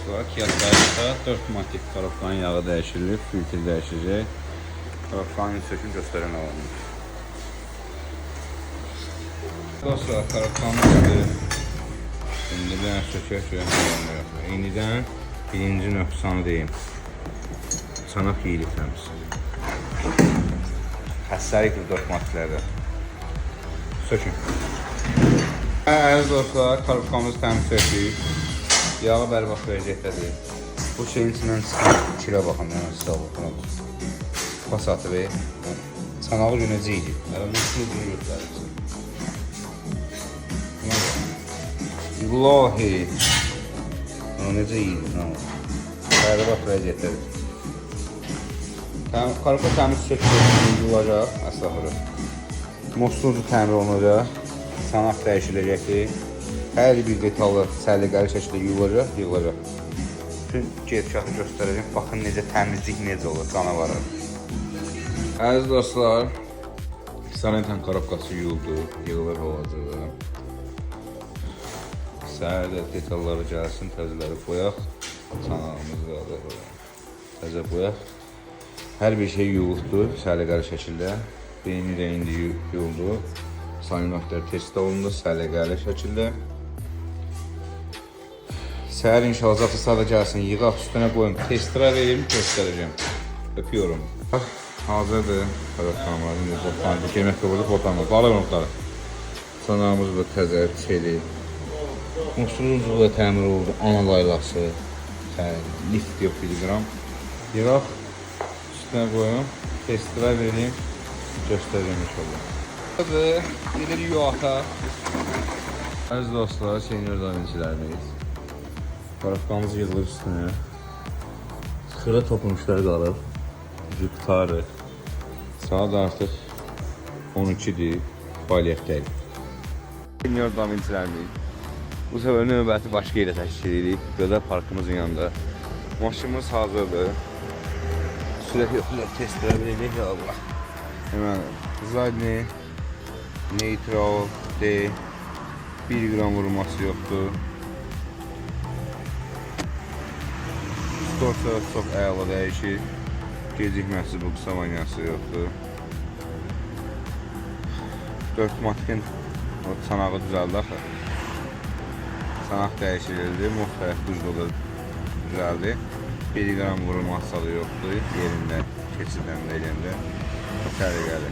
dostlar, kiyatlarında 4 matik tarafdan yağı dəyişilir, filtr dəyişəcək. Tarafdan söküm göstərən alanı. Dostlar, tarafdanlıqdır. Şimdi bir dənə sökək görünməyəm. Eynidən birinci nöqsanı deyim. Çanaq yiyilifləmiz. Xəstəlikdir 4 matiklərdə. Sökün. Əziz dostlar, tarafkamız təmiz söküyük. Yağı bərbaq vəziyyətdədir. Bu şeyin içindən çıxan kirə baxın, sizə baxın. Pasatı və çanağı günəcəkdir. Müşkül bunu göstərirsin. İlahi. Necə iyidir? Bərbaq vəziyyətdədir. Karpa təmiz söküləcək, əslahırı. Muslucu təmir olunacaq. Çanaq dəyişiləcəkdir. Hər bir detalı səliqəli şəkildə yığılacaq. Bütün gedişatı göstərəcək. Baxın necə təmizlik necə olur canavara. Əziz dostlar, Sarentan korobkası yığılır havacağı. Səhərdə detalları gəlsin, təzələri qoyaq. Çanağımızı qalır. Təzə qoyaq. Hər bir şey yığılıbdır səliqəli şəkildə. Beyni də indi yığıldı. Sayınatlar test olundu səliqəli şəkildə. Səhər inşallah zaten sada gəlsin, yığaq üstünə qoyun, testira verim, göstərəcəm. Öpüyorum. Hazırdır. Taraflarımızın necə yemək qabıdır, fotoğrafımız. Alır notları. Çanağımız da təzə, çeli. Muslulucu da təmir oldu, ana laylası. Lift yox, 1 gram. Yığaq üstünə qoyun, testira verim, göstərəcəm inşallah. Gelir yuata. Əziz dostlar, senior davinçilərimiz. Tarafkamız yığılır üstünə. Xırda topunuşlar qalır. Qurtarır. Saat artıq 12-dir. Fəaliyyətdəyik. Senior davinçilərimiz. Bu səfər növbəti başqa yerə təşkil edirik. Gözəl parkımızın yanında. Maşınımız hazırdır. Sürət yoxdur, test edə biləcək ya Allah. Hemen zadni, neutral, D, 1 gram vurulması yoxdur. Storsa çox əla dəyişir. Gecikməsi, bu qısa manyası yoxdur. 4 matikin çanağı düzəldi axı. Çanaq dəyişildi, müxtəlif düzlüğü düzəldi. 1 gram vurulması da yoxdur. Yerində, keçidən də eləyəndə. Təhlükəli.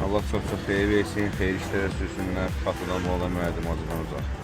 Allah çox xeyir versin, xeyir işlərə sürsünlər. Xatıdan bu olan müəllim acıdan uzaq.